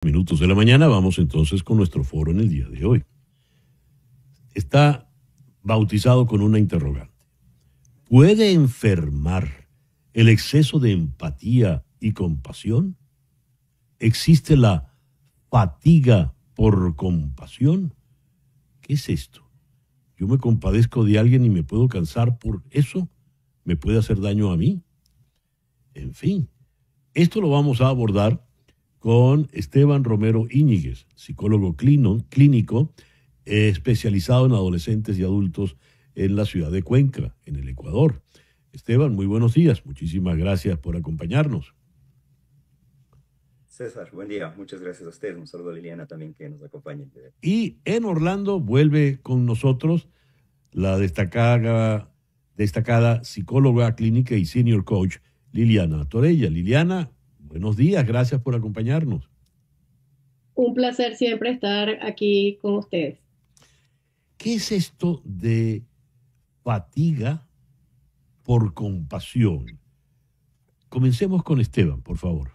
Minutos de la mañana, vamos entonces con nuestro foro en el día de hoy. Está bautizado con una interrogante. ¿Puede enfermar el exceso de empatía y compasión? ¿Existe la fatiga por compasión? ¿Qué es esto? Yo me compadezco de alguien y me puedo cansar por eso. ¿Me puede hacer daño a mí? En fin, esto lo vamos a abordar con Esteban Romero Íñiguez, psicólogo clínico especializado en adolescentes y adultos en la ciudad de Cuenca, en el Ecuador. Esteban, muy buenos días. Muchísimas gracias por acompañarnos. César, buen día. Muchas gracias a usted. Un saludo a Liliana también que nos acompaña. Y en Orlando vuelve con nosotros la destacada psicóloga clínica y senior coach Liliana Torella. Liliana, buenos días. Gracias por acompañarnos. Un placer siempre estar aquí con ustedes. ¿Qué es esto de fatiga por compasión? Comencemos con Esteban, por favor.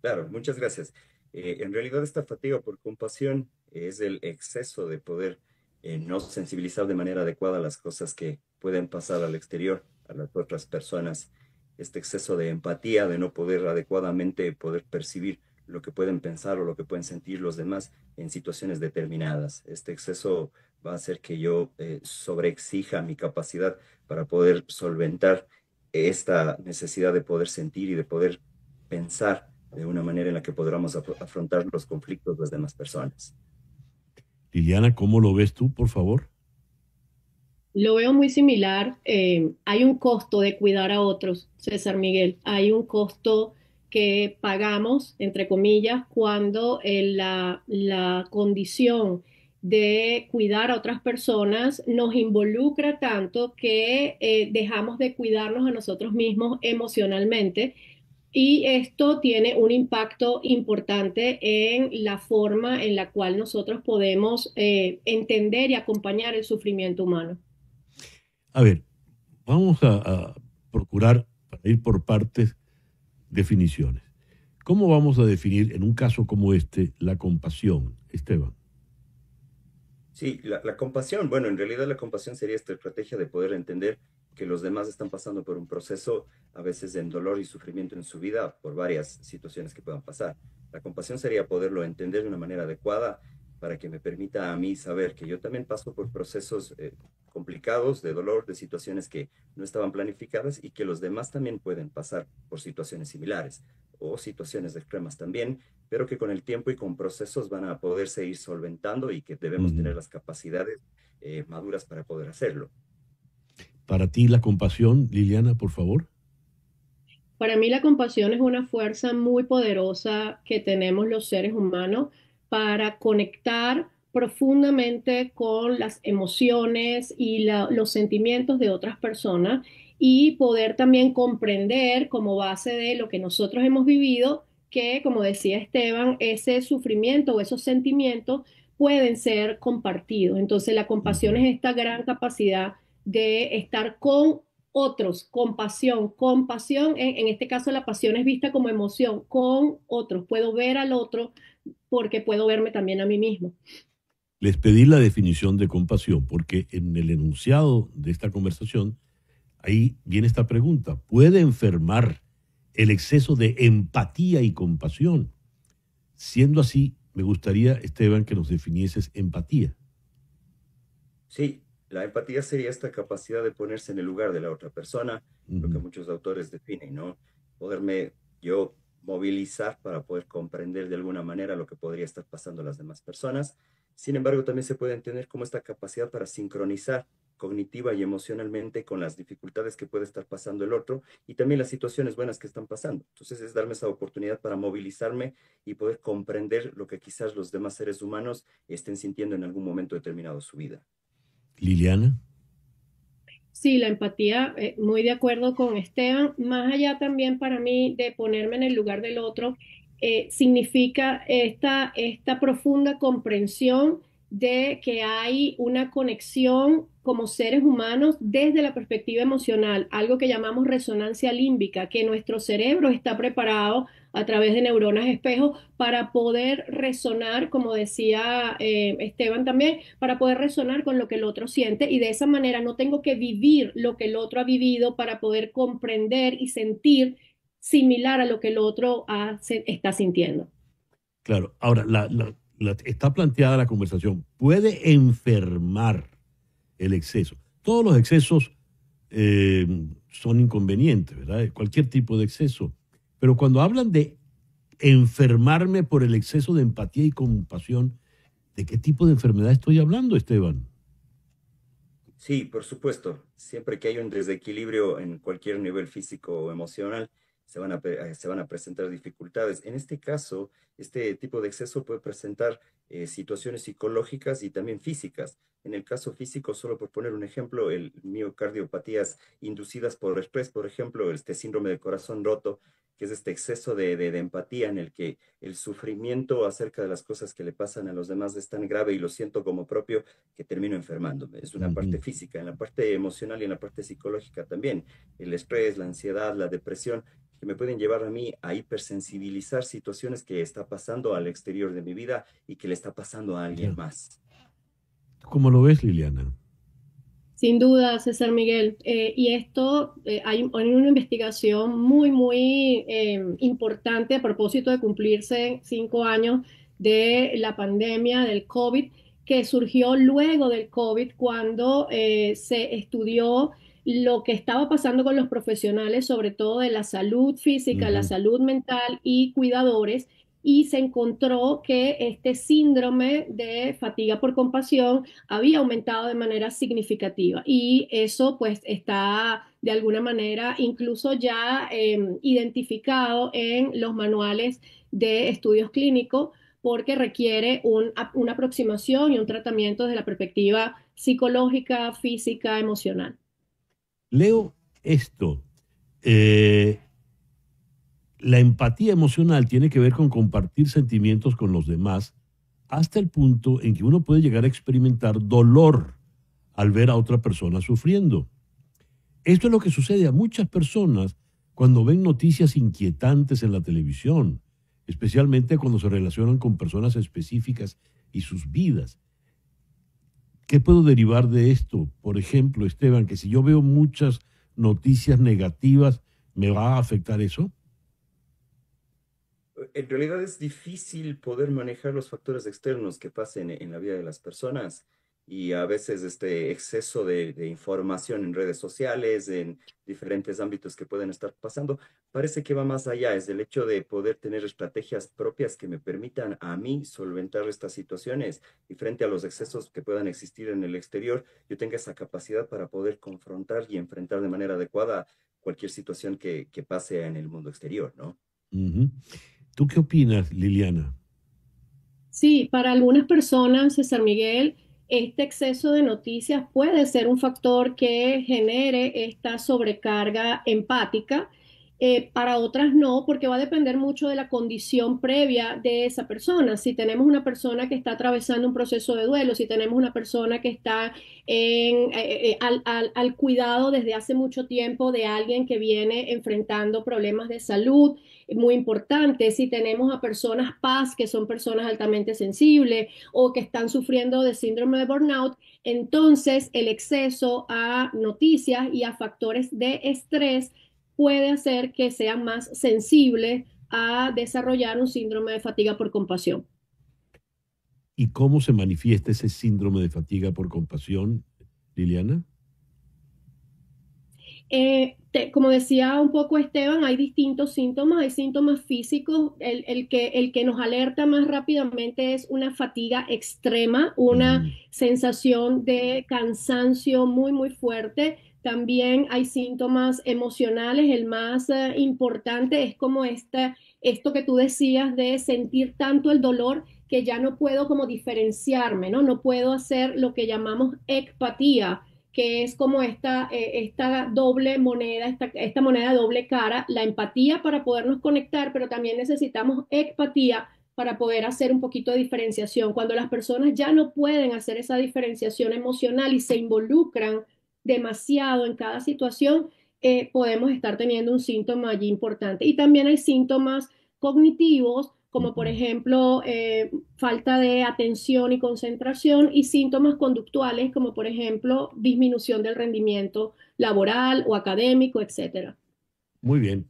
Claro, muchas gracias. En realidad esta fatiga por compasión es el exceso de poder no sensibilizar de manera adecuada las cosas que pueden pasar al exterior, a las otras personas. Este exceso de empatía, de no poder adecuadamente poder percibir lo que pueden pensar o lo que pueden sentir los demás en situaciones determinadas. Este exceso va a hacer que yo sobreexija mi capacidad para poder solventar esta necesidad de poder sentir y de poder pensar de una manera en la que podamos afrontar los conflictos de las demás personas. Liliana, ¿cómo lo ves tú, por favor? Lo veo muy similar. Hay un costo de cuidar a otros, César Miguel. Hay un costo que pagamos, entre comillas, cuando la condición de cuidar a otras personas nos involucra tanto que dejamos de cuidarnos a nosotros mismos emocionalmente. Y esto tiene un impacto importante en la forma en la cual nosotros podemos entender y acompañar el sufrimiento humano. A ver, vamos a procurar, para ir por partes, definiciones. ¿Cómo vamos a definir en un caso como este la compasión, Esteban? Sí, la compasión, bueno, en realidad la compasión sería esta estrategia de poder entender que los demás están pasando por un proceso, a veces en dolor y sufrimiento en su vida, por varias situaciones que puedan pasar. La compasión sería poderlo entender de una manera adecuada para que me permita a mí saber que yo también paso por procesos complicados de dolor, de situaciones que no estaban planificadas y que los demás también pueden pasar por situaciones similares o situaciones extremas también, pero que con el tiempo y con procesos van a poderse ir solventando y que debemos tener las capacidades maduras para poder hacerlo. Para ti la compasión, Liliana, por favor. Para mí la compasión es una fuerza muy poderosa que tenemos los seres humanos para conectar profundamente con las emociones y los sentimientos de otras personas y poder también comprender como base de lo que nosotros hemos vivido que, como decía Esteban, ese sufrimiento o esos sentimientos pueden ser compartidos. Entonces la compasión es esta gran capacidad de estar con otros, compasión, compasión, en este caso la pasión es vista como emoción, con otros, puedo ver al otro porque puedo verme también a mí mismo. Les pedí la definición de compasión porque en el enunciado de esta conversación, ahí viene esta pregunta. ¿Puede enfermar el exceso de empatía y compasión? Siendo así, me gustaría, Esteban, que nos definieses empatía. Sí, la empatía sería esta capacidad de ponerse en el lugar de la otra persona, lo que muchos autores definen, ¿no? Poderme yo movilizar para poder comprender de alguna manera lo que podría estar pasando a las demás personas. Sin embargo, también se puede entender como esta capacidad para sincronizar cognitiva y emocionalmente con las dificultades que puede estar pasando el otro y también las situaciones buenas que están pasando. Entonces es darme esa oportunidad para movilizarme y poder comprender lo que quizás los demás seres humanos estén sintiendo en algún momento determinado de su vida. Liliana. Sí, la empatía, muy de acuerdo con Esteban. Más allá también para mí de ponerme en el lugar del otro, significa esta profunda comprensión de que hay una conexión como seres humanos desde la perspectiva emocional, algo que llamamos resonancia límbica, que nuestro cerebro está preparado a través de neuronas espejo para poder resonar, como decía Esteban también, para poder resonar con lo que el otro siente y de esa manera no tengo que vivir lo que el otro ha vivido para poder comprender y sentir similar a lo que el otro está sintiendo. Claro, ahora está planteada la conversación. ¿Puede enfermar el exceso? Todos los excesos eh, son inconvenientes, ¿verdad? Cualquier tipo de exceso. Pero cuando hablan de enfermarme por el exceso de empatía y compasión, ¿de qué tipo de enfermedad estoy hablando, Esteban? Sí, por supuesto. Siempre que hay un desequilibrio en cualquier nivel físico o emocional, se van a presentar dificultades. En este caso, este tipo de exceso puede presentar situaciones psicológicas y también físicas. En el caso físico, solo por poner un ejemplo, el miocardiopatías inducidas por estrés, por ejemplo, este síndrome del corazón roto, que es este exceso de empatía en el que el sufrimiento acerca de las cosas que le pasan a los demás es tan grave y lo siento como propio que termino enfermándome. Es una parte Ujú. física, en la parte emocional y en la parte psicológica también. El estrés, la ansiedad, la depresión, que me pueden llevar a mí a hipersensibilizar situaciones que está pasando al exterior de mi vida y que le está pasando a alguien Ya. más. ¿Cómo lo ves, Liliana? Sin duda, César Miguel. Y esto, hay una investigación muy importante a propósito de cumplirse 5 años de la pandemia del COVID, que surgió luego del COVID, cuando se estudió lo que estaba pasando con los profesionales, sobre todo de la salud física, la Ujú. salud mental y cuidadores, y se encontró que este síndrome de fatiga por compasión había aumentado de manera significativa y eso pues está de alguna manera incluso ya identificado en los manuales de estudios clínicos porque requiere una aproximación y un tratamiento desde la perspectiva psicológica, física, emocional. Leo esto. eh, la empatía emocional tiene que ver con compartir sentimientos con los demás hasta el punto en que uno puede llegar a experimentar dolor al ver a otra persona sufriendo. Esto es lo que sucede a muchas personas cuando ven noticias inquietantes en la televisión, especialmente cuando se relacionan con personas específicas y sus vidas. ¿Qué puedo derivar de esto? Por ejemplo, Esteban, que si yo veo muchas noticias negativas, ¿me va a afectar eso? En realidad es difícil poder manejar los factores externos que pasen en la vida de las personas y a veces este exceso de información en redes sociales, en diferentes ámbitos que pueden estar pasando, parece que va más allá, es el hecho de poder tener estrategias propias que me permitan a mí solventar estas situaciones y frente a los excesos que puedan existir en el exterior, yo tenga esa capacidad para poder confrontar y enfrentar de manera adecuada cualquier situación que pase en el mundo exterior, ¿no? Ujú. ¿Tú qué opinas, Liliana? Sí, para algunas personas, César Miguel, este exceso de noticias puede ser un factor que genere esta sobrecarga empática. Para otras no, porque va a depender mucho de la condición previa de esa persona. Si tenemos una persona que está atravesando un proceso de duelo, si tenemos una persona que está al cuidado desde hace mucho tiempo de alguien que viene enfrentando problemas de salud, muy importante. Si tenemos a personas PAS, que son personas altamente sensibles o que están sufriendo de síndrome de burnout, entonces el exceso a noticias y a factores de estrés puede hacer que sean más sensibles a desarrollar un síndrome de fatiga por compasión. ¿Y cómo se manifiesta ese síndrome de fatiga por compasión, Liliana? Como decía un poco Esteban, hay distintos síntomas, hay síntomas físicos, el que nos alerta más rápidamente es una fatiga extrema, una Mm. sensación de cansancio muy fuerte. También hay síntomas emocionales, el más importante es como esto que tú decías de sentir tanto el dolor que ya no puedo como diferenciarme, ¿no? No puedo hacer lo que llamamos ecpatía, que es como esta doble moneda, esta moneda de doble cara, la empatía para podernos conectar, pero también necesitamos empatía para poder hacer un poquito de diferenciación. Cuando las personas ya no pueden hacer esa diferenciación emocional y se involucran demasiado en cada situación, podemos estar teniendo un síntoma allí importante. Y también hay síntomas cognitivos, como por ejemplo falta de atención y concentración, y síntomas conductuales, como por ejemplo disminución del rendimiento laboral o académico, etcétera. Muy bien.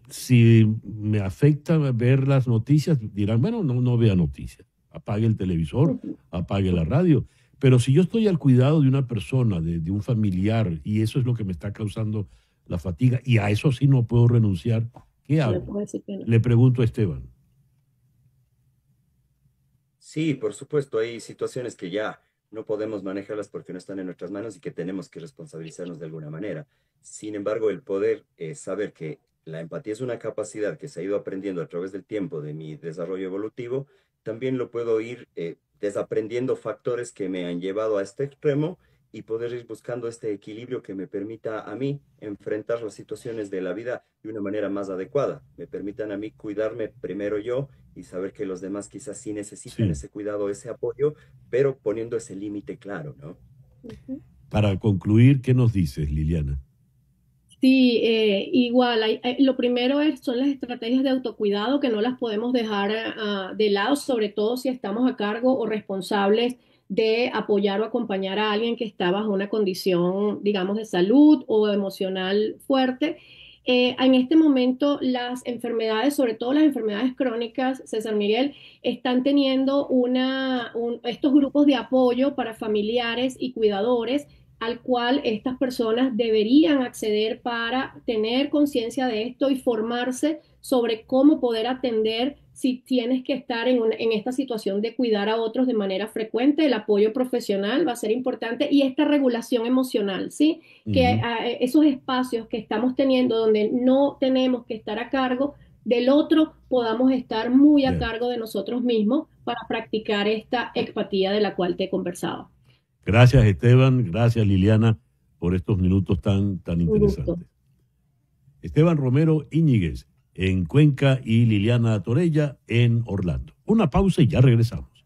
Si me afecta ver las noticias, dirán, bueno, no vea noticias. Apague el televisor, apague la radio. Pero si yo estoy al cuidado de una persona, de un familiar, y eso es lo que me está causando la fatiga, y a eso sí no puedo renunciar, ¿qué hago? Le pregunto a Esteban. Sí, por supuesto, hay situaciones que ya no podemos manejarlas porque no están en nuestras manos y que tenemos que responsabilizarnos de alguna manera. Sin embargo, el poder saber que la empatía es una capacidad que se ha ido aprendiendo a través del tiempo de mi desarrollo evolutivo, también lo puedo ir desaprendiendo factores que me han llevado a este extremo y poder ir buscando este equilibrio que me permita a mí enfrentar las situaciones de la vida de una manera más adecuada. Me permitan a mí cuidarme primero yo y saber que los demás quizás sí necesitan ese cuidado, ese apoyo, pero poniendo ese límite claro, ¿no? Para concluir, ¿qué nos dices, Liliana? Sí, igual, lo primero son las estrategias de autocuidado que no las podemos dejar de lado, sobre todo si estamos a cargo o responsables de apoyar o acompañar a alguien que está bajo una condición, digamos, de salud o emocional fuerte. En este momento las enfermedades, sobre todo las enfermedades crónicas, César Miguel, están teniendo estos grupos de apoyo para familiares y cuidadores al cual estas personas deberían acceder para tener conciencia de esto y formarse sobre cómo poder atender si tienes que estar en esta situación de cuidar a otros de manera frecuente. El apoyo profesional va a ser importante y esta regulación emocional, ¿sí? Que esos espacios que estamos teniendo donde no tenemos que estar a cargo del otro, podamos estar muy a cargo de nosotros mismos para practicar esta empatía de la cual te he conversado. Gracias, Esteban. Gracias, Liliana, por estos minutos tan interesantes. Esteban Romero Íñiguez en Cuenca y Liliana Torella en Orlando. Una pausa y ya regresamos.